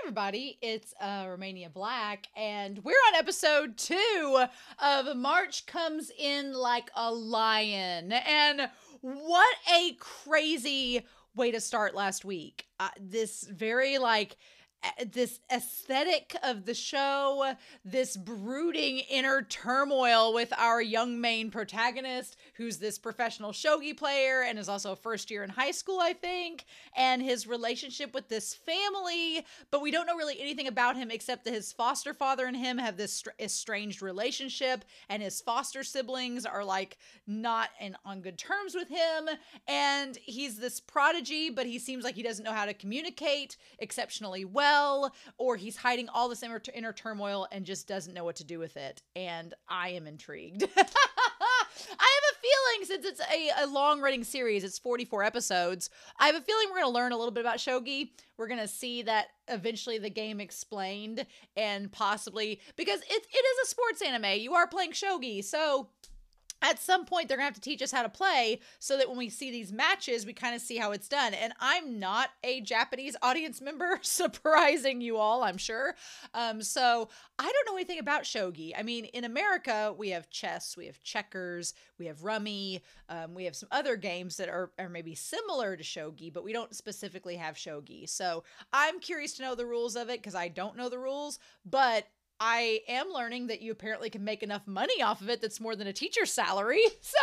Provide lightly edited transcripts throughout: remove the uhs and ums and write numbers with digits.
everybody, it's Romania Black, and we're on episode 2 of March Comes In Like a Lion. And what a crazy way to start last week. This very this aesthetic of the show, this brooding inner turmoil with our young main protagonist, who's this professional shogi player and is also a first year in high school, I think, and his relationship with this family, but we don't know really anything about him except that his foster father and him have this estranged relationship, and his foster siblings are not on good terms with him, and he's this prodigy, but he seems like he doesn't know how to communicate exceptionally well, or he's hiding all this inner turmoil and just doesn't know what to do with it. And I am intrigued. I have a feeling, since it's a long-running series, it's 44 episodes, I have a feeling we're going to learn a little bit about Shogi. We're going to see that eventually the game explained, and possibly, because it is a sports anime, you are playing Shogi, so at some point, they're going to have to teach us how to play so that when we see these matches, we kind of see how it's done. And I'm not a Japanese audience member, surprising you all, I'm sure. So I don't know anything about Shogi. I mean, in America, we have chess, we have checkers, we have rummy, we have some other games that are maybe similar to Shogi, but we don't specifically have Shogi. So I'm curious to know the rules of it because I don't know the rules, but I am learning that you apparently can make enough money off of it that's more than a teacher's salary. So,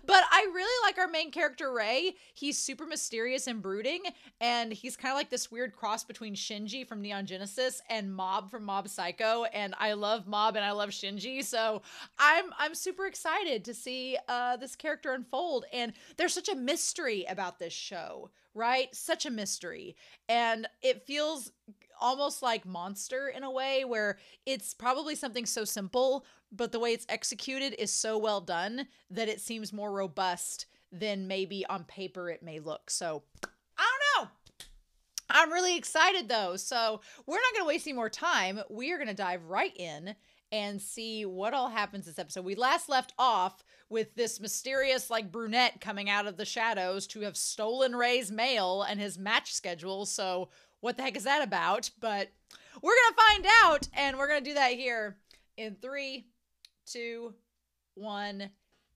but I really like our main character, Ray. He's super mysterious and brooding, and he's kind of like this weird cross between Shinji from Neon Genesis and Mob from Mob Psycho, and I love Mob and I love Shinji, so I'm super excited to see this character unfold, and there's such a mystery about this show, right? Such a mystery, and it feels almost like Monster in a way, where it's probably something so simple, but the way it's executed is so well done that it seems more robust than maybe on paper it may look. So I don't know. I'm really excited though. So we're not going to waste any more time. We are going to dive right in and see what all happens this episode. We last left off with this mysterious brunette coming out of the shadows to have stolen Ray's mail and his match schedule. So what the heck is that about? But we're going to find out, and we're going to do that here in 3, 2, 1,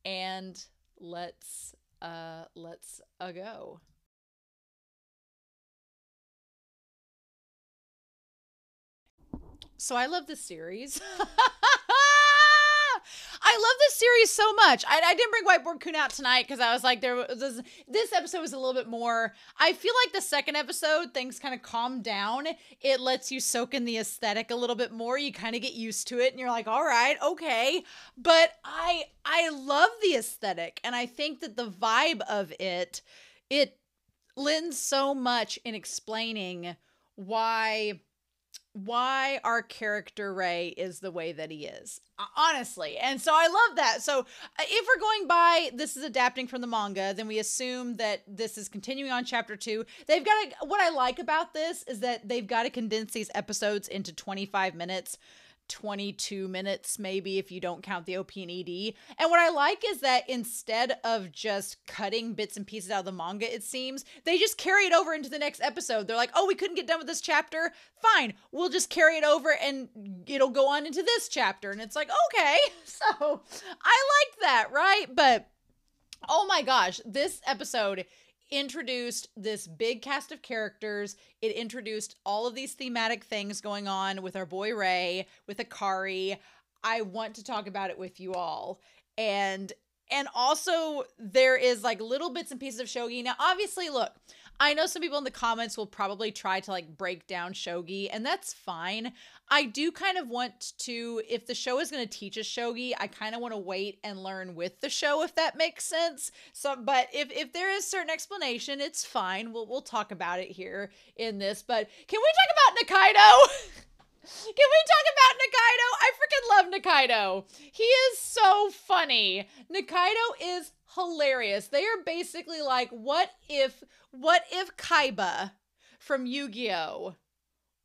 and let's go. So I love this series. I love this series so much. I didn't bring Whiteboard Kun out tonight because I was like, this episode was a little bit more. I feel like the second episode, things kind of calm down. It lets you soak in the aesthetic a little bit more. You kind of get used to it, and you're like, all right, okay. But I love the aesthetic, and I think that the vibe of it lends so much in explaining why our character Ray is the way that he is, honestly. And so I love that. So if we're going by this is adapting from the manga, then we assume that this is continuing on chapter 2. What I like about this is that they've got to condense these episodes into 25 minutes, 22 minutes, maybe, if you don't count the OP and ED. And what I like is that instead of just cutting bits and pieces out of the manga, it seems, they just carry it over into the next episode. They're like, oh, we couldn't get done with this chapter. Fine. We'll just carry it over and it'll go on into this chapter. And it's like, okay. So I like that, right? But oh my gosh, this episode introduced this big cast of characters. It introduced all of these thematic things going on with our boy Ray, with AKARI. I want to talk about it with you all. And also there is little bits and pieces of Shogi. Now, obviously, look, I know some people in the comments will probably try to break down Shogi, and that's fine. I do kind of want to, if the show is going to teach us Shogi, I kind of want to wait and learn with the show, if that makes sense. So, but if there is certain explanation, it's fine. We'll talk about it here in this. But can we talk about Nikaido? Can we talk about Nikaido? I freaking love Nikaido. He is so funny. Nikaido is hilarious. They are basically like, what if Kaiba from Yu-Gi-Oh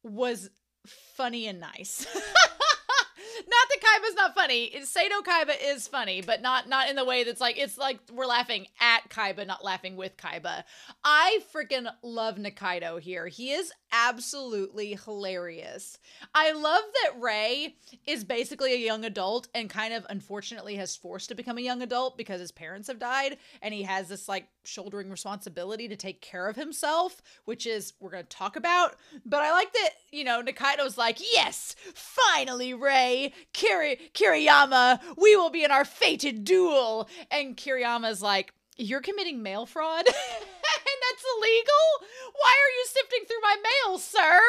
was funny and nice? Not that Kaiba's not funny. Seto Kaiba is funny, but not in the way that's like, it's like we're laughing at Kaiba, not laughing with Kaiba. I freaking love Nikaido here. He is absolutely hilarious. I love that Rei is basically a young adult and kind of unfortunately has forced to become a young adult because his parents have died, and he has this like shouldering responsibility to take care of himself, which is we're going to talk about. But I like that, you know, Nikaido's like, yes, finally, Rei, Kiriyama, we will be in our fated duel. And Kiriyama's like, you're committing mail fraud? And that's illegal? Why are you sifting through my mail, sir?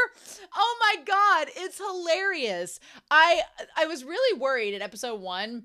Oh my God, it's hilarious. I was really worried in episode 1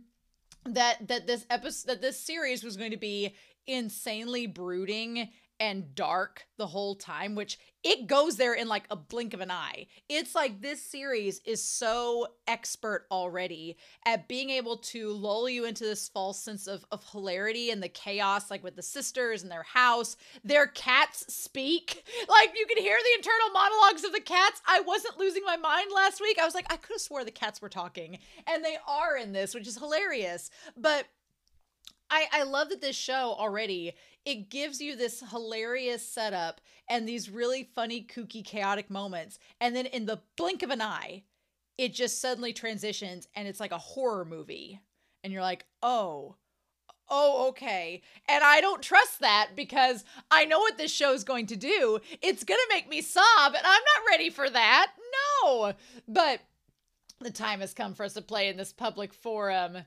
that this series was going to be insanely brooding and dark the whole time, which it goes there in like a blink of an eye. It's like this series is so expert already at being able to lull you into this false sense of hilarity and the chaos, like with the sisters and their house. Their cats speak. Like you can hear the internal monologues of the cats. I wasn't losing my mind last week. I was like, I could have swore the cats were talking, and they are in this, which is hilarious. But I love that this show already, it gives you this hilarious setup and these really funny, kooky, chaotic moments. And then in the blink of an eye, it just suddenly transitions and it's like a horror movie. And you're like, oh, okay. And I don't trust that because I know what this show is going to do. It's going to make me sob, and I'm not ready for that. No. But the time has come for us to play in this public forum.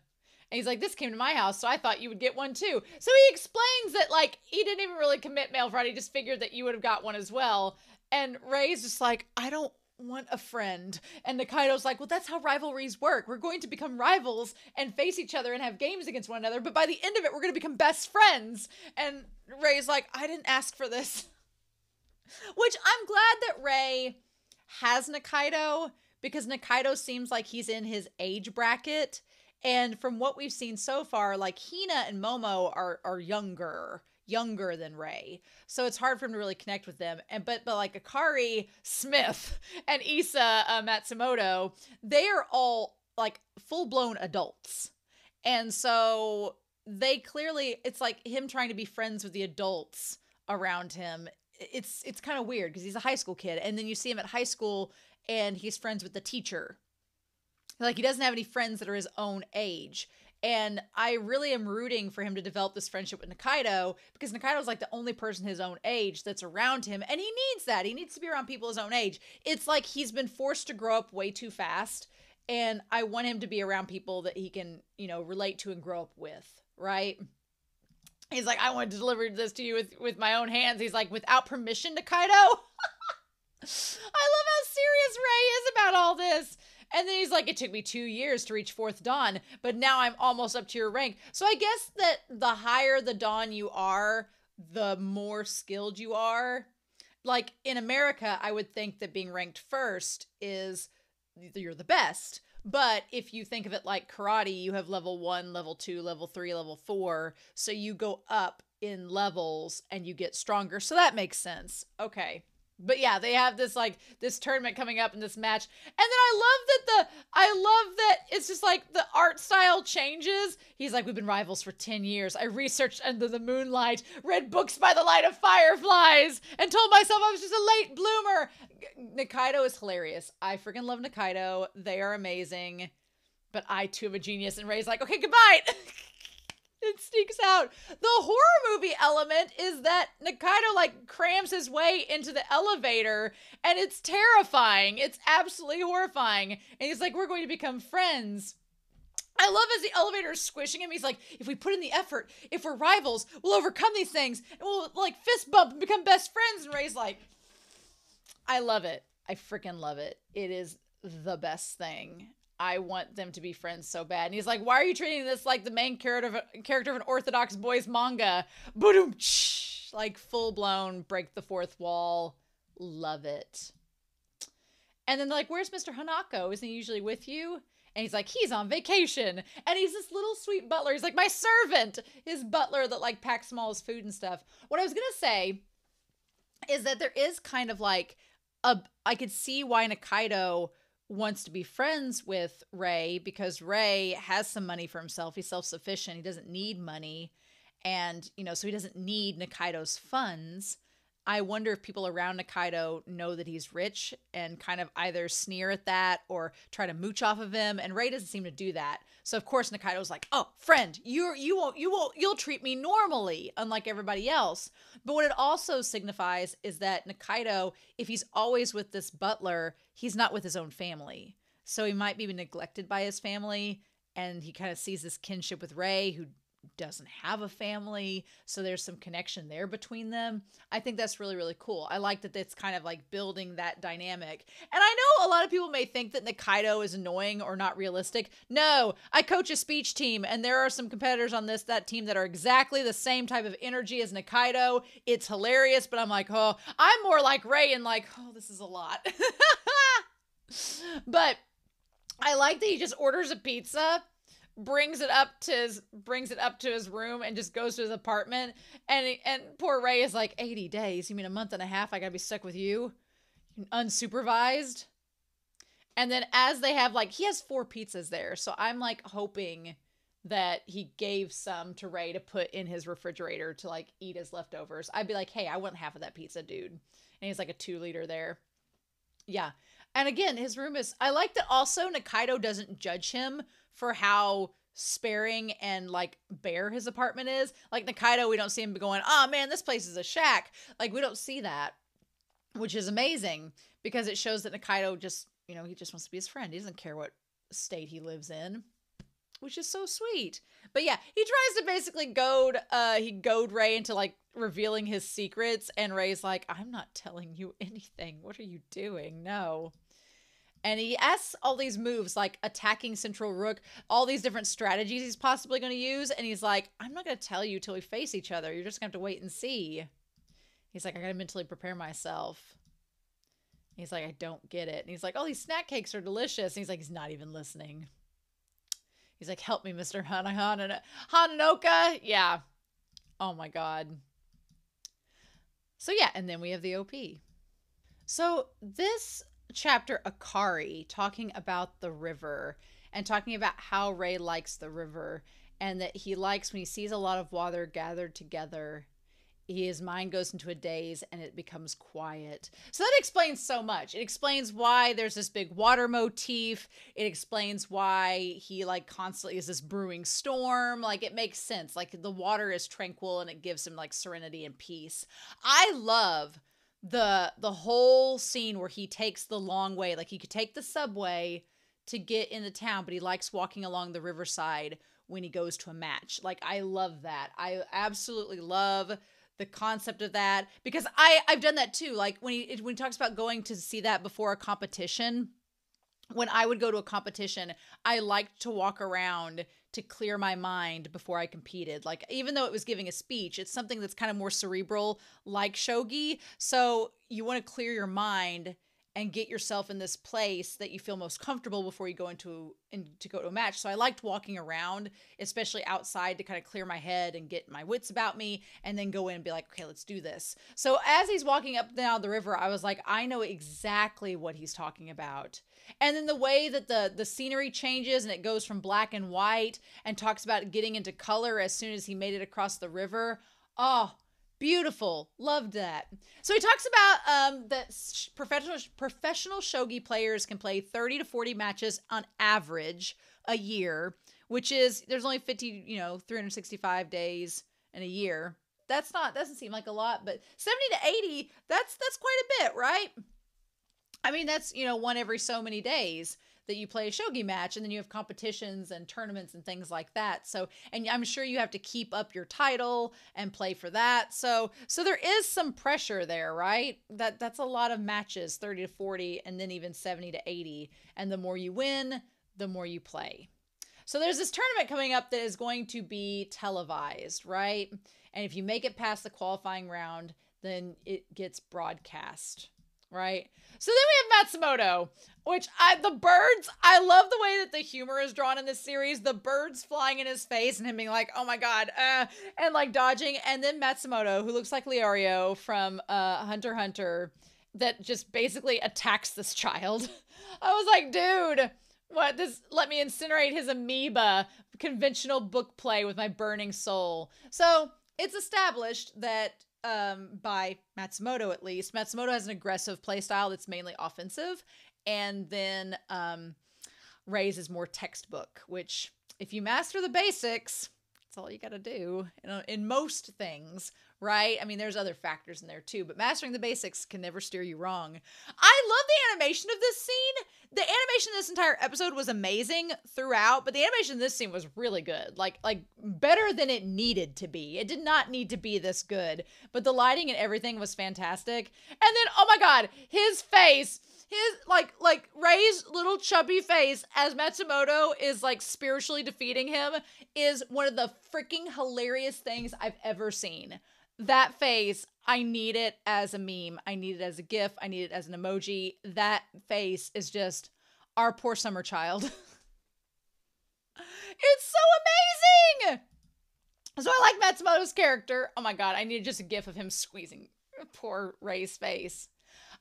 And he's like, this came to my house, so I thought you would get one too. So he explains that, like, he didn't even really commit mail fraud. He just figured that you would have got one as well. And Rei's just like, I don't want a friend. And Nikaido's like, well, that's how rivalries work. We're going to become rivals and face each other and have games against one another. But by the end of it, we're going to become best friends. And Rei's like, I didn't ask for this. Which I'm glad that Rei has Nikaido, because Nikaido seems like he's in his age bracket. And from what we've seen so far, like Hina and Momo are younger than Rei. So it's hard for him to really connect with them. And but like AKARI, Smith, and Issa Matsumoto, they are all like full-blown adults. And so they clearly, it's like him trying to be friends with the adults around him. It's kind of weird because he's a high school kid. And then you see him at high school and he's friends with the teacher. Like, he doesn't have any friends that are his own age. And I really am rooting for him to develop this friendship with Nikaido, because Nikaido's like the only person his own age that's around him. And he needs that. He needs to be around people his own age. It's like he's been forced to grow up way too fast. And I want him to be around people that he can, you know, relate to and grow up with, right? He's like, I want to deliver this to you with my own hands. He's like, without permission, Nikaido? I love how serious Rei is about all this. And then he's like, it took me 2 years to reach 4th Dan, but now I'm almost up to your rank. So I guess that the higher the Dan you are, the more skilled you are. Like in America, I would think that being ranked first is you're the best. But if you think of it like karate, you have level 1, level 2, level 3, level 4. So you go up in levels and you get stronger. So that makes sense. Okay. But yeah, they have this like this tournament coming up in this match. And then I love that it's just like the art style changes. He's like, we've been rivals for 10 years. I researched under the moonlight, read books by the light of fireflies, and told myself I was just a late bloomer. Nikaido is hilarious. I freaking love Nikaido. They are amazing. But I too am a genius. And Rei's like, okay, goodbye. It sneaks out. The horror movie element is that Nikaido like crams his way into the elevator, and it's terrifying. It's absolutely horrifying. And he's like, we're going to become friends. I love as the elevator is squishing him. He's like, if we put in the effort, if we're rivals, we'll overcome these things, and we'll like fist bump and become best friends. And Rei's like, I love it. I freaking love it. It is the best thing. I want them to be friends so bad. And he's like, why are you treating this like the main character of an orthodox boys manga? Boom, like full blown break the fourth wall. Love it. And then they're like, where's Mr. Hanako? Isn't he usually with you? And he's like, he's on vacation. And he's this little sweet butler. He's like, my servant. His butler that like packs him all his food and stuff. What I was going to say is that there is kind of like I could see why Nikaido wants to be friends with Ray because Ray has some money for himself. He's self-sufficient. He doesn't need money. And, so he doesn't need Nikaido's funds. I wonder if people around Nikaido know that he's rich and kind of either sneer at that or try to mooch off of him. And Ray doesn't seem to do that. So of course Nikaido's like, "Oh, friend, you'll treat me normally, unlike everybody else." But what it also signifies is that Nikaido, if he's always with this butler, he's not with his own family. So he might be neglected by his family, and he kind of sees this kinship with Ray, who doesn't have a family, so there's some connection there between them. I think that's really, really cool. I like that it's kind of like building that dynamic. And I know a lot of people may think that Nikaido is annoying or not realistic. No, I coach a speech team, and there are some competitors on that team that are exactly the same type of energy as Nikaido. It's hilarious, but I'm like, oh, I'm more like Ray and like, oh, this is a lot. But I like that he just orders a pizza, brings it up to his room, and just goes to his apartment. And poor Ray is like, 80 days? You mean a month and a half? I gotta be stuck with you? Unsupervised? And then as they have he has 4 pizzas there. So I'm like hoping that he gave some to Ray to put in his refrigerator to eat as leftovers. I'd be like, hey, I want half of that pizza, dude. And he's like a 2-liter there. Yeah. And again, his room is, I like that also Nikaido doesn't judge him for how sparing and bare his apartment is. Like Nikaido, we don't see him going, "Oh man, this place is a shack." We don't see that, which is amazing because it shows that Nikaido just, he just wants to be his friend. He doesn't care what state he lives in, which is so sweet. But yeah, he tries to basically goad Ray into revealing his secrets, and Ray's like, "I'm not telling you anything. What are you doing? No." And he asks all these moves, like attacking Central Rook, all these different strategies he's possibly going to use. And he's like, "I'm not going to tell you till we face each other. You're just going to have to wait and see." He's like, "I got to mentally prepare myself." He's like, "I don't get it." And he's like, "Oh, these snack cakes are delicious." And he's like, he's not even listening. He's like, "Help me, Mr. Hananoka." Yeah. Oh my God. So yeah, and then we have the OP. So this chapter, AKARI, talking about the river and talking about how Ray likes the river, and that he likes when he sees a lot of water gathered together, his mind goes into a daze and it becomes quiet. So that explains so much. It explains why there's this big water motif. It explains why he constantly is this brewing storm. It makes sense. The water is tranquil and it gives him serenity and peace. I love the whole scene where he takes the long way. He could take the subway to get into town, but he likes walking along the riverside when he goes to a match. I love that. I absolutely love the concept of that, because I've done that too. When he talks about going to see that before a competition, when I would go to a competition, I liked to walk around to clear my mind before I competed. Even though it was giving a speech, it's something that's kind of more cerebral, like shogi. So you want to clear your mind and get yourself in this place that you feel most comfortable before you go to go to a match. So I liked walking around, especially outside, to kind of clear my head and get my wits about me, and then go in and be like, okay, let's do this. So as he's walking up down the river, I was like, I know exactly what he's talking about. And then the way that the scenery changes and it goes from black and white and talks about getting into color as soon as he made it across the river. Oh, beautiful. Loved that. So he talks about that professional shogi players can play 30 to 40 matches on average a year, which is, there's only 365 days in a year. Doesn't seem like a lot, but 70 to 80, that's quite a bit, right? I mean, that's, one every so many days that you play a shogi match, and then you have competitions and tournaments and things like that. So, and I'm sure you have to keep up your title and play for that. So there is some pressure there, right? That's a lot of matches, 30 to 40, and then even 70 to 80. And the more you win, the more you play. So there's this tournament coming up that is going to be televised, right? And if you make it past the qualifying round, then it gets broadcast, right? So then we have Matsumoto, which the birds, I love the way that the humor is drawn in this series. The birds flying in his face and him being like, "Oh my God," and dodging. And then Matsumoto, who looks like Leorio from Hunter x Hunter, that just basically attacks this child. I was like, dude, what this? Let me incinerate his amoeba. Conventional book play with my burning soul. So it's established that by Matsumoto, at least, Matsumoto has an aggressive playstyle that's mainly offensive, and then Rei's is more textbook, which if you master the basics, that's all you got to do in most things, right? I mean, there's other factors in there too, but mastering the basics can never steer you wrong. I love the animation of this scene. The animation of this entire episode was amazing throughout, but the animation of this scene was really good. Like better than it needed to be. It did not need to be this good, but the lighting and everything was fantastic. And then, oh my God, his face, like Rei's little chubby face as Matsumoto is like spiritually defeating him is one of the freaking hilarious things I've ever seen. That face, I need it as a meme. I need it as a GIF. I need it as an emoji. That face is just our poor summer child. It's so amazing. So I like Matsumoto's character. Oh my God, I need just a GIF of him squeezing poor Rei's face.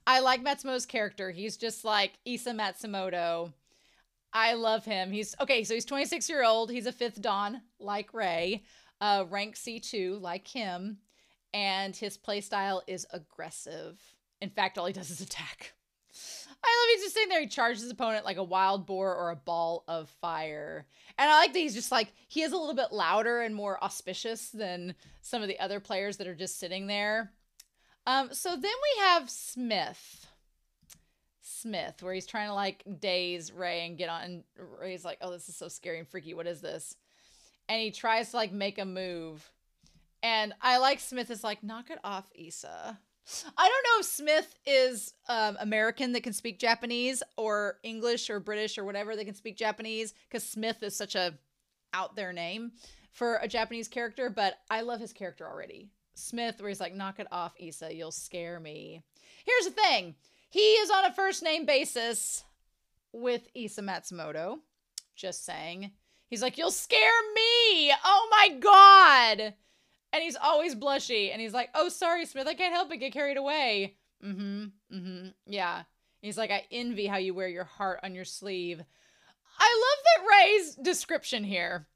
I like Matsumoto's character. He's just like Issa Matsumoto. I love him. He's 26-year-old. He's a 5th Dan, like Rei. Rank C2, like him. And his playstyle is aggressive. In fact, all he does is attack. I love he's just sitting there. He charges his opponent like a wild boar or a ball of fire. And I like that he's just like, he is a little bit louder and more auspicious than some of the other players that are just sitting there. So then we have Smith, where he's trying to like daze Rei and get on. And Rei's like, oh, this is so scary and freaky. What is this? And he tries to like make a move. And I like Smith is like, knock it off, Issa. I don't know if Smith is American that can speak Japanese or English or British or whatever that can speak Japanese, because Smith is such a out there name for a Japanese character, but I love his character already. Smith, where he's like, knock it off, Issa, you'll scare me. Here's the thing. He is on a first name basis with Issa Matsumoto. Just saying. He's like, you'll scare me. Oh my God. And he's always blushy. And he's like, oh, sorry, Smith, I can't help but get carried away. Yeah. He's like, I envy how you wear your heart on your sleeve. I love that Rei's description here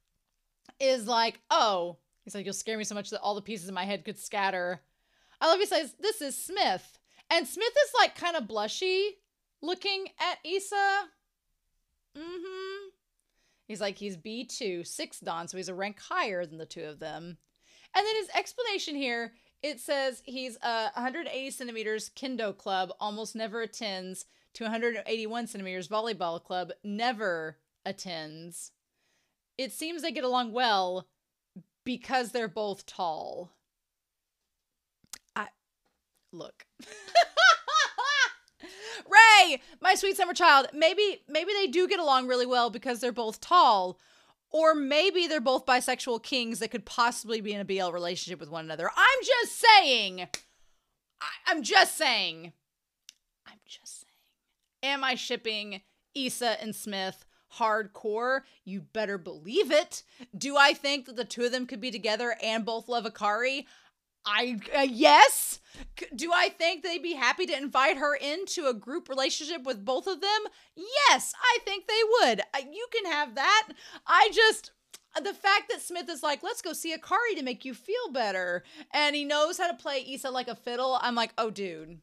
is like, oh, he's like, you'll scare me so much that all the pieces in my head could scatter. I love he says, this is Smith. And Smith is like kind of blushy looking at Issa. He's like, he's B2, 6 Dan, so he's a rank higher than the two of them. And then his explanation here, it says he's 180 centimeters kendo club, almost never attends, to 181 centimeters volleyball club, never attends. It seems they get along well because they're both tall. Look. Rei, my sweet summer child, maybe they do get along really well because they're both tall. Or maybe they're both bisexual kings that could possibly be in a BL relationship with one another. I'm just saying. I'm just saying. Am I shipping Issa and Smith hardcore? You better believe it. Do I think that the two of them could be together and both love AKARI? Yes. Do I think they'd be happy to invite her into a group relationship with both of them? Yes, I think they would. You can have that. The fact that Smith is like, let's go see AKARI to make you feel better. And he knows how to play Issa like a fiddle. I'm like, oh, dude.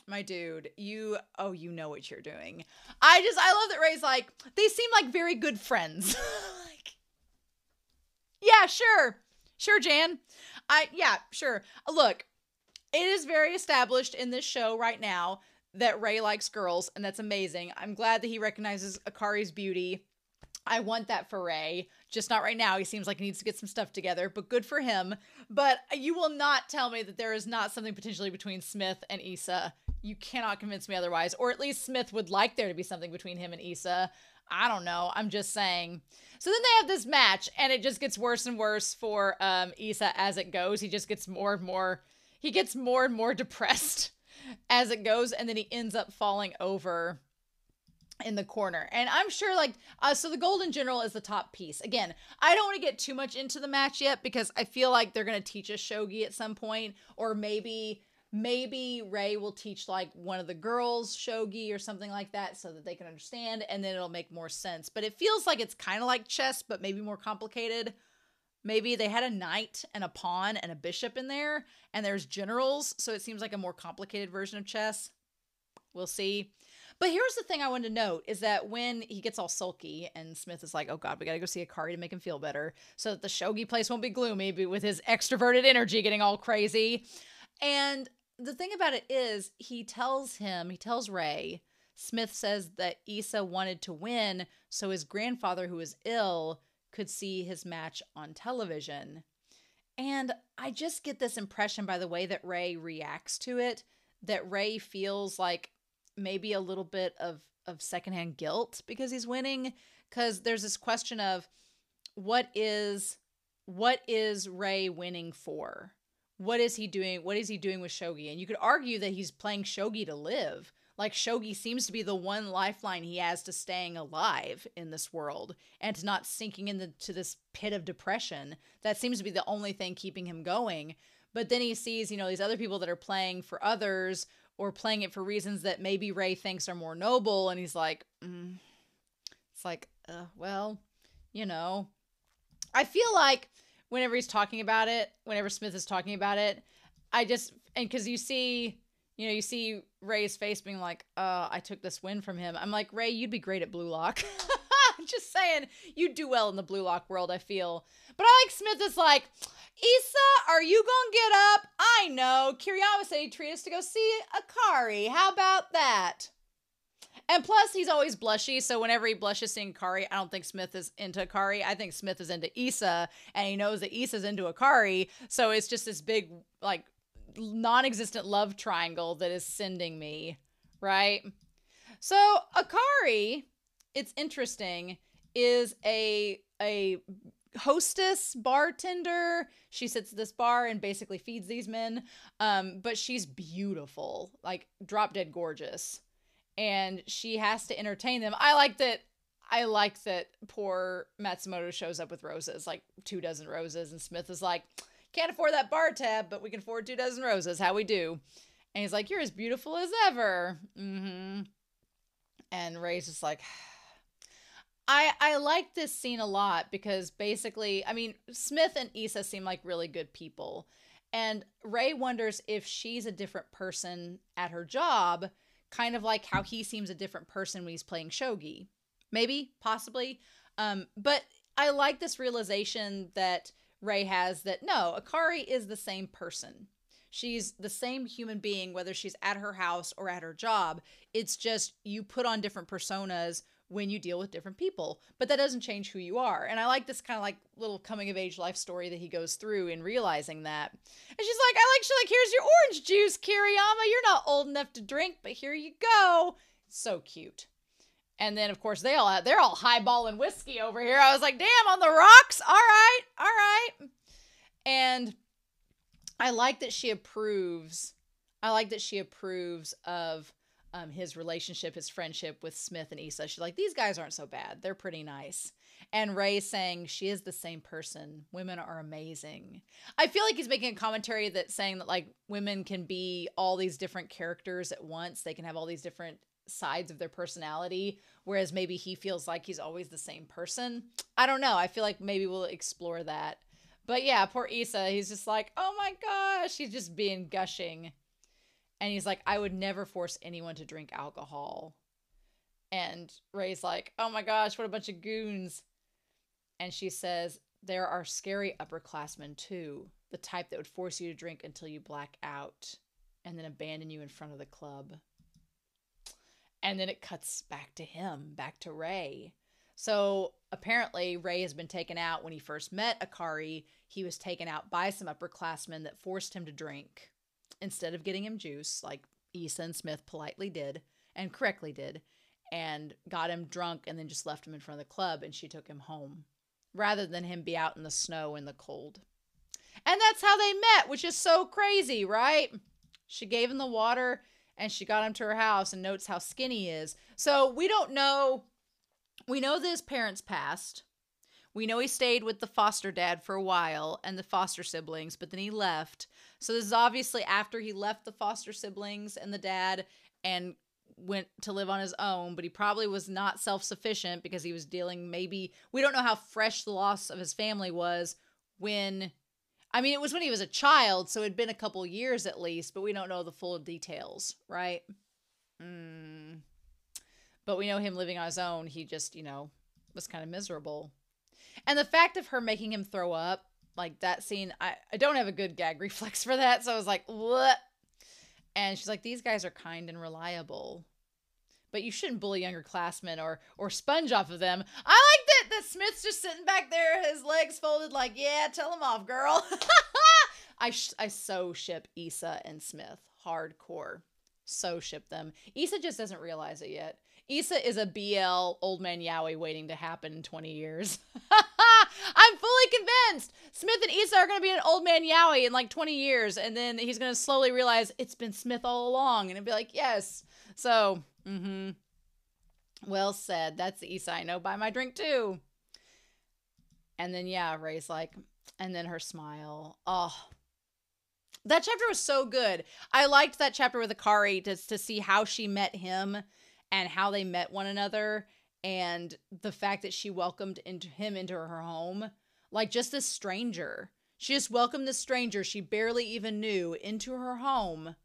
My dude, you know what you're doing. I love that Rei's like, they seem like very good friends. Like, yeah, sure. Sure, Jan. Yeah, sure. Look, it is very established in this show right now that Rei likes girls, and that's amazing. I'm glad that he recognizes AKARI's beauty. I want that for Rei. Just not right now. He seems like he needs to get some stuff together, but good for him. But you will not tell me that there is not something potentially between Smith and Issa. You cannot convince me otherwise. Or at least Smith would like there to be something between him and Issa. I don't know. I'm just saying. So then they have this match, and it just gets worse and worse for Issa as it goes. He just gets more and more depressed as it goes, and then he ends up falling over in the corner. And I'm sure, like, so the Golden General is the top piece. Again, I don't want to get too much into the match yet because I feel like they're going to teach us Shogi at some point, or maybe maybe Ray will teach like one of the girls shogi or something like that so that they can understand, and then it'll make more sense. But it feels like it's kind of like chess, but maybe more complicated. Maybe they had a knight and a pawn and a bishop in there, and there's generals, so it seems like a more complicated version of chess. We'll see. But here's the thing I wanted to note is that when he gets all sulky and Smith is like, oh God, we got to go see AKARI to make him feel better so that the shogi place won't be gloomy with his extroverted energy getting all crazy. And the thing about it is he tells Ray, Smith says that Issa wanted to win so his grandfather, who is ill, could see his match on television. And I just get this impression by the way that Ray reacts to it, that Ray feels like maybe a little bit of secondhand guilt because he's winning. Because there's this question of what is Ray winning for? What is he doing? What is he doing with shogi? And you could argue that he's playing shogi to live. Like shogi seems to be the one lifeline he has to staying alive in this world and to not sinking into this pit of depression. That seems to be the only thing keeping him going. But then he sees, these other people that are playing for others or playing it for reasons that maybe Ray thinks are more noble. And he's like, it's like, well, I feel like whenever he's talking about it, whenever Smith is talking about it, because you see Ray's face being like, I took this win from him. I'm like, Ray, you'd be great at Blue Lock. Just saying, you'd do well in the Blue Lock world, I feel. But I like Smith is like, Issa, are you gonna get up? I know. Kiriyama said he'd treat us to go see AKARI. How about that? And plus, he's always blushy, so whenever he blushes seeing AKARI, I don't think Smith is into AKARI. I think Smith is into Issa, and he knows that Issa's into AKARI, so it's just this big, like, non-existent love triangle that is sending me, right? So, AKARI, it's interesting, is a hostess bartender. She sits at this bar and basically feeds these men, but she's beautiful, like drop dead gorgeous, and she has to entertain them. I like that poor Matsumoto shows up with roses, like 24 roses, and Smith is like, can't afford that bar tab, but we can afford 24 roses. How we do? And he's like, you're as beautiful as ever. And Ray's just like, I like this scene a lot because basically, I mean, Smith and Issa seem like really good people. And Ray wonders if she's a different person at her job, kind of like how he seems a different person when he's playing shogi. Maybe, possibly. But I like this realization that Ray has that, no, AKARI is the same person. She's the same human being, whether she's at her house or at her job. It's just you put on different personas when you deal with different people, but that doesn't change who you are. And I like this kind of like little coming of age life story that he goes through in realizing that. And she's like, here's your orange juice, Kiriyama. You're not old enough to drink, but here you go. It's so cute. And then of course they're all highballing whiskey over here. I was like, damn, on the rocks. All right. And I like that she approves. Of his relationship, his friendship with Smith and Issa. She's like, these guys aren't so bad. They're pretty nice. And Ray's saying she is the same person. Women are amazing. I feel like he's making a commentary saying that like women can be all these different characters at once. They can have all these different sides of their personality, whereas maybe he feels like he's always the same person. I don't know. I feel like maybe we'll explore that. But yeah, poor Issa, he's just like, oh my gosh, he's just being gushing. And he's like, I would never force anyone to drink alcohol. And Ray's like, oh my gosh, what a bunch of goons. And she says, there are scary upperclassmen too. The type that would force you to drink until you black out and then abandon you in front of the club. And then it cuts back to him, back to Ray. So apparently Ray has been taken out. When he first met AKARI, he was taken out by some upperclassmen that forced him to drink instead of getting him juice, like Issa and Smith politely did and correctly did, and got him drunk and then just left him in front of the club, and she took him home rather than him be out in the snow in the cold. And that's how they met, which is so crazy, right? She gave him the water and she got him to her house and notes how skinny he is. So we don't know. We know that his parents passed. We know he stayed with the foster dad for a while and the foster siblings, but then he left. So this is obviously after he left the foster siblings and the dad and went to live on his own, but he probably was not self-sufficient because he was dealing we don't know how fresh the loss of his family was when, it was when he was a child, so it'd been a couple years at least, but we don't know the full details, right? But we know him living on his own, he just, was kind of miserable. And the fact of her making him throw up, like that scene, I don't have a good gag reflex for that, so I was like, what? And she's like, these guys are kind and reliable, but you shouldn't bully younger classmen or sponge off of them. I like that Smith's just sitting back there, his legs folded like, yeah, tell him off, girl. I so ship Issa and Smith. Hardcore. So ship them. Issa just doesn't realize it yet. Issa is a BL old man yaoi waiting to happen in 20 years. I'm fully convinced Smith and Issa are going to be an old man yaoi in like 20 years. And then he's going to slowly realize it's been Smith all along. And it'll be like, yes. So, well said. That's the Issa I know. Buy my drink too. And then, yeah, Ray's like, and then her smile. Oh, that chapter was so good. I liked that chapter with AKARI to see how she met him and how they met one another, and the fact that she welcomed him into her home. Like, just this stranger. She just welcomed this stranger she barely even knew into her home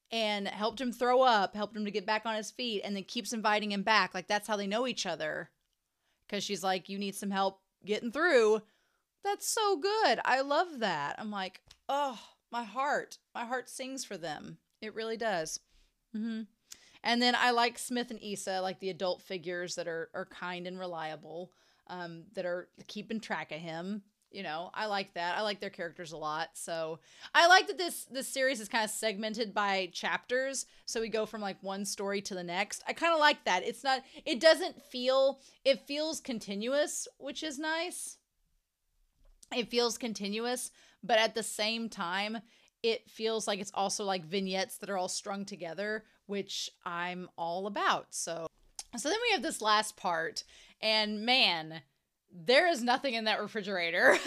and helped him throw up, helped him to get back on his feet, and then keeps inviting him back. Like, that's how they know each other. Because she's like, you need some help getting through. That's so good. I love that. I'm like, oh, my heart sings for them. It really does. And then I like Smith and Issa, like the adult figures that are kind and reliable, that are keeping track of him. I like that. I like their characters a lot. So I like that this series is kind of segmented by chapters. So we go from like one story to the next. I kind of like that. It feels continuous, which is nice. It feels continuous, but at the same time, it feels like it's also like vignettes that are all strung together, which I'm all about. So then we have this last part, and man, there is nothing in that refrigerator.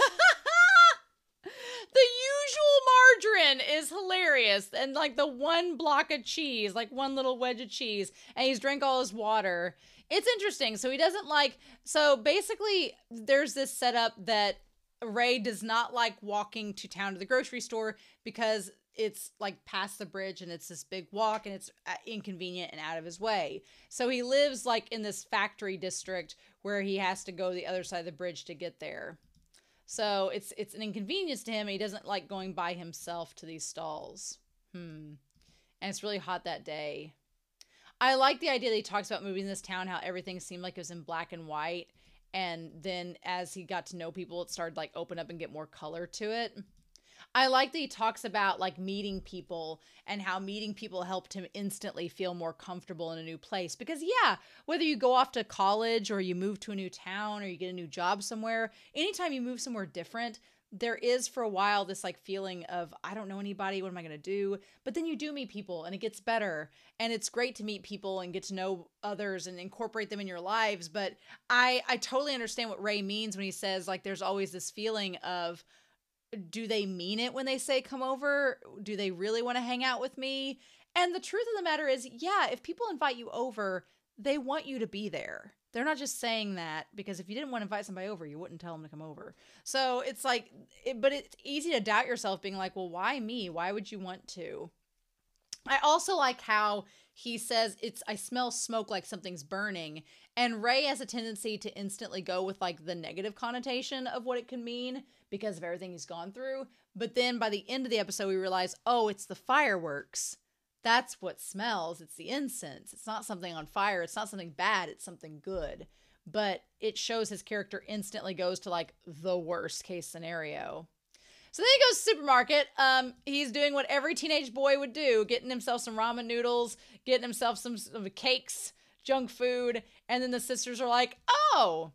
The usual margarine is hilarious. And like the one block of cheese, like one little wedge of cheese, and he's drank all his water. It's interesting. So basically there's this setup that Ray does not like walking to town to the grocery store because it's like past the bridge and it's this big walk and it's inconvenient and out of his way. So he lives like in this factory district where he has to go the other side of the bridge to get there. So it's an inconvenience to him. And he doesn't like going by himself to these stalls. And it's really hot that day. I like the idea that he talks about moving in this town, how everything seemed like it was in black and white. And then as he got to know people, it started like open up and get more color to it. I like that he talks about like meeting people and how meeting people helped him instantly feel more comfortable in a new place. Because yeah, whether you go off to college or you move to a new town or you get a new job somewhere, anytime you move somewhere different, there is for a while this like feeling of, I don't know anybody, what am I going to do? But then you do meet people and it gets better, and it's great to meet people and get to know others and incorporate them in your lives. But I totally understand what Ray means when he says like there's always this feeling of, do they mean it when they say come over? Do they really want to hang out with me? And the truth of the matter is, yeah, if people invite you over, they want you to be there. They're not just saying that because if you didn't want to invite somebody over, you wouldn't tell them to come over. So it's like, but it's easy to doubt yourself being like, well, why me? Why would you want to? I also like how he says I smell smoke like something's burning. And Ray has a tendency to instantly go with like the negative connotation of what it can mean because of everything he's gone through. But then by the end of the episode, we realize, oh, it's the fireworks. That's what smells. It's the incense. It's not something on fire. It's not something bad. It's something good. But it shows his character instantly goes to like the worst case scenario. So then he goes to the supermarket. He's doing what every teenage boy would do, getting himself some ramen noodles, getting himself some cakes, junk food. And then the sisters are like, oh.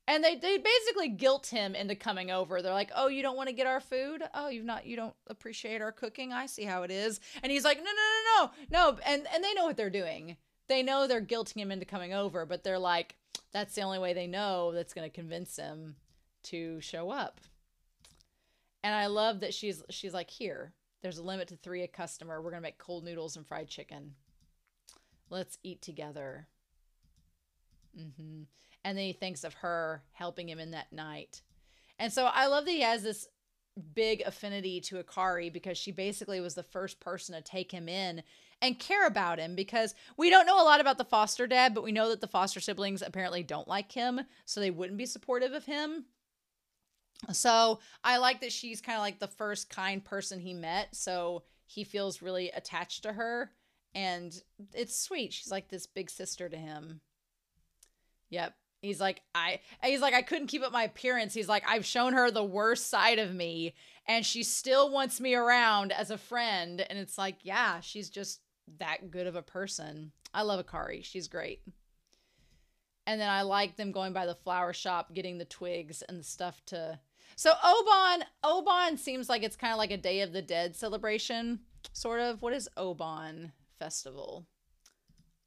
And they basically guilt him into coming over. They're like, oh, you don't want to get our food? Oh, you don't appreciate our cooking? I see how it is. And he's like, no. And they know what they're doing. They know they're guilting him into coming over, but they're like, that's the only way they know that's going to convince him to show up. And I love that she's like, here, there's a limit to 3 a customer. We're going to make cold noodles and fried chicken. Let's eat together. And then he thinks of her helping him in that night. And so I love that he has this big affinity to AKARI because she basically was the first person to take him in and care about him, because we don't know a lot about the foster dad, but we know that the foster siblings apparently don't like him, so they wouldn't be supportive of him. So I like that she's kind of like the first kind person he met, so he feels really attached to her, and it's sweet. She's like this big sister to him. Yep. He's like, I couldn't keep up my appearance. He's like, I've shown her the worst side of me, and she still wants me around as a friend. And it's like, yeah, she's just that good of a person. I love AKARI. She's great. And then I like them going by the flower shop, getting the twigs and the stuff to... So Obon seems like it's kind of like a Day of the Dead celebration, sort of. What is Obon Festival?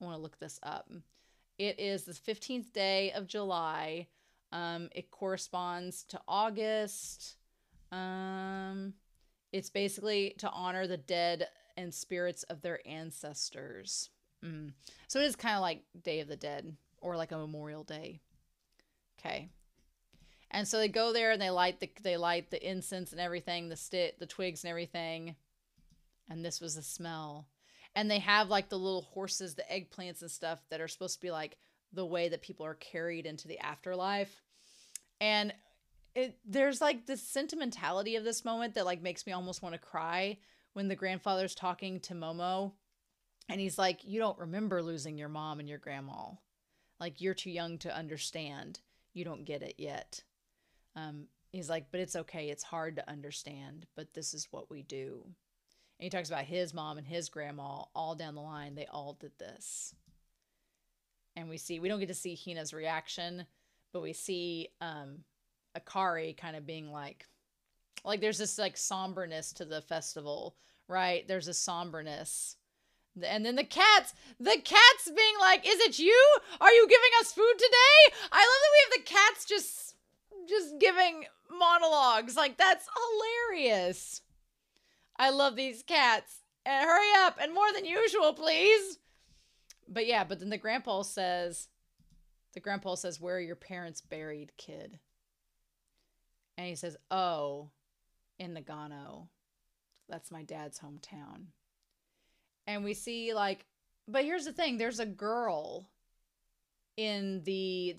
I want to look this up. It is the 15th day of July. It corresponds to August. It's basically to honor the dead and spirits of their ancestors. So it is kind of like Day of the Dead, or like a Memorial Day. Okay. And so they go there and they light the incense and everything, the twigs and everything. And this was the smell. And they have like the little horses, the eggplants and stuff that are supposed to be like the way that people are carried into the afterlife. And there's like this sentimentality of this moment that like makes me almost want to cry when the grandfather's talking to Momo. And he's like, you don't remember losing your mom and your grandma. Like, you're too young to understand. You don't get it yet. He's like, but it's okay. It's hard to understand, but this is what we do. And he talks about his mom and his grandma all down the line. They all did this. And we don't get to see Hina's reaction, but we see AKARI kind of being like there's this like somberness to the festival, right? There's a somberness. And then the cats being like, is it you? Are you giving us food today? I love that we have the cats just giving monologues. Like, that's hilarious. I love these cats. And hurry up, and more than usual, please. But then the grandpa says, where are your parents buried, kid? And he says, oh, in Nagano. That's my dad's hometown. And we see like, but here's the thing, there's a girl in the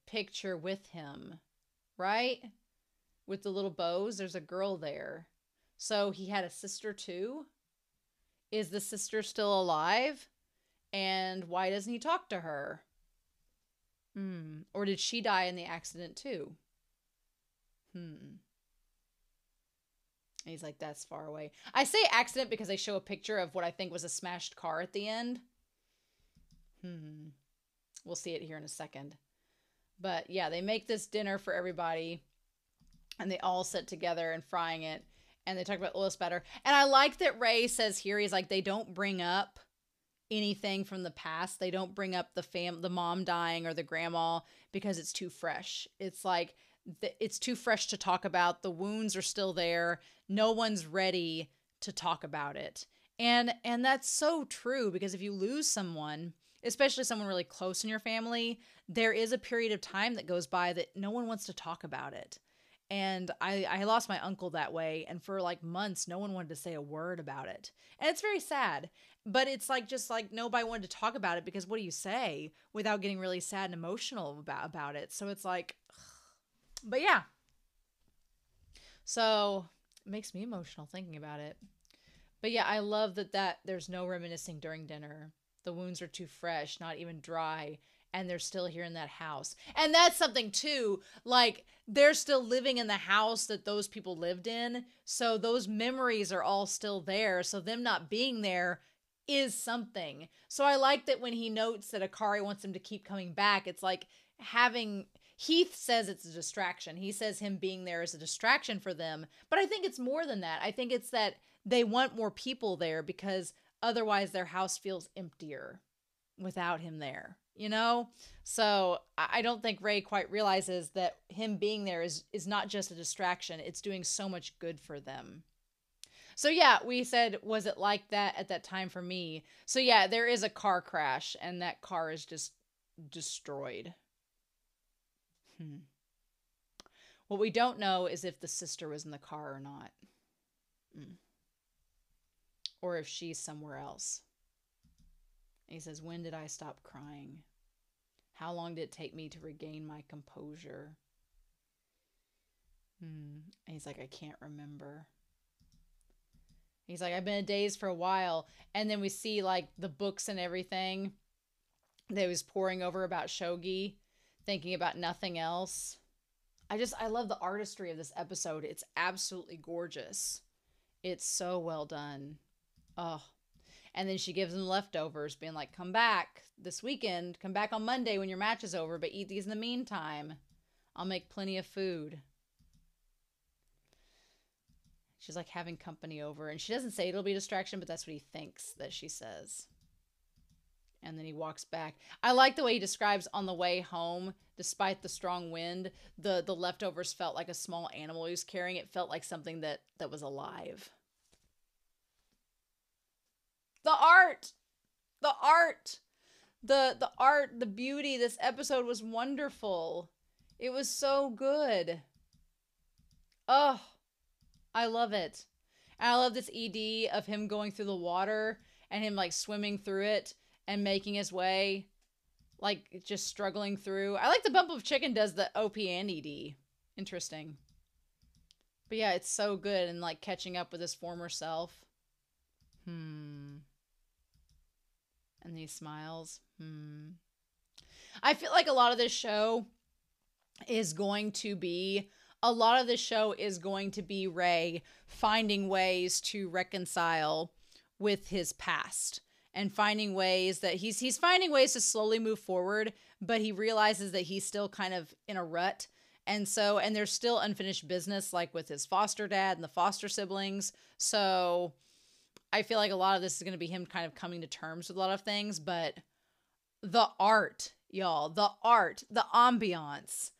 picture with him, right? With the little bows, there's a girl there. So he had a sister too? Is the sister still alive? And why doesn't he talk to her? Or did she die in the accident too? And he's like, that's far away. I say accident because they show a picture of what I think was a smashed car at the end. We'll see it here in a second. But yeah, they make this dinner for everybody. And they all sit together and frying it. And they talk about oil spatter. And I like that Ray says here, he's like, they don't bring up anything from the past. They don't bring up the mom dying or the grandma because it's too fresh. It's like, it's too fresh to talk about. The wounds are still there. No one's ready to talk about it. And that's so true, because if you lose someone, especially someone really close in your family, there is a period of time that goes by that no one wants to talk about it. And I lost my uncle that way. And for like months, no one wanted to say a word about it. And it's very sad. But it's like, just like nobody wanted to talk about it, because what do you say without getting really sad and emotional about it? So it's like, but yeah. So it makes me emotional thinking about it. But yeah, I love that there's no reminiscing during dinner. The wounds are too fresh, not even dry. And they're still here in that house. And that's something too, like they're still living in the house that those people lived in. So those memories are all still there. So them not being there is something. So I like that when he notes that AKARI wants him to keep coming back, it's like Heath says it's a distraction. He says him being there is a distraction for them. But I think it's more than that. I think it's that they want more people there, because otherwise their house feels emptier without him there. you know? So I don't think Ray quite realizes that him being there is not just a distraction. It's doing so much good for them. So yeah, we said, was it like that at that time for me? So yeah, there is a car crash and that car is just destroyed. What we don't know is if the sister was in the car or not. Or if she's somewhere else. And he says, when did I stop crying? How long did it take me to regain my composure? And he's like, I can't remember. He's like, I've been a daze for a while. And then we see like the books and everything that he was poring over about Shogi, thinking about nothing else. I love the artistry of this episode. It's absolutely gorgeous. It's so well done. Oh. And then she gives him leftovers, being like, come back this weekend. Come back on Monday when your match is over, but eat these in the meantime. I'll make plenty of food. She's like having company over. And she doesn't say it'll be a distraction, but that's what he thinks that she says. And then he walks back. I like the way he describes on the way home, despite the strong wind, the leftovers felt like a small animal he was carrying. It felt like something that was alive. The art, the art, the beauty. This episode was wonderful. It was so good. Oh, I love it. And I love this ED of him going through the water and him like swimming through it and making his way, like just struggling through. I like the Bump of Chicken does the OP and ED. Interesting. But yeah, it's so good and like catching up with his former self. And he smiles. I feel like a lot of this show is going to be Ray finding ways to reconcile with his past and finding ways that he's finding ways to slowly move forward, but he realizes that he's still kind of in a rut. And there's still unfinished business, like with his foster dad and the foster siblings. So I feel like a lot of this is going to be him kind of coming to terms with a lot of things, but the art, y'all, the ambiance,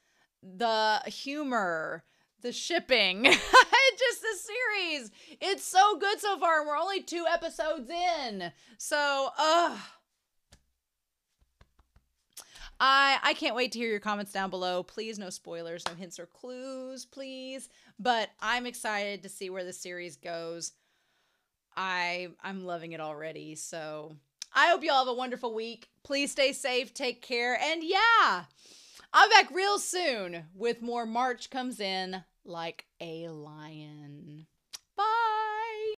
the humor, the shipping, just the series. It's so good so far, and we're only 2 episodes in. So, I can't wait to hear your comments down below. Please, no spoilers, no hints or clues, please. But I'm excited to see where the series goes. I'm loving it already. So I hope you all have a wonderful week. Please stay safe, take care, and yeah, I'll be back real soon with more March Comes In Like a Lion. Bye.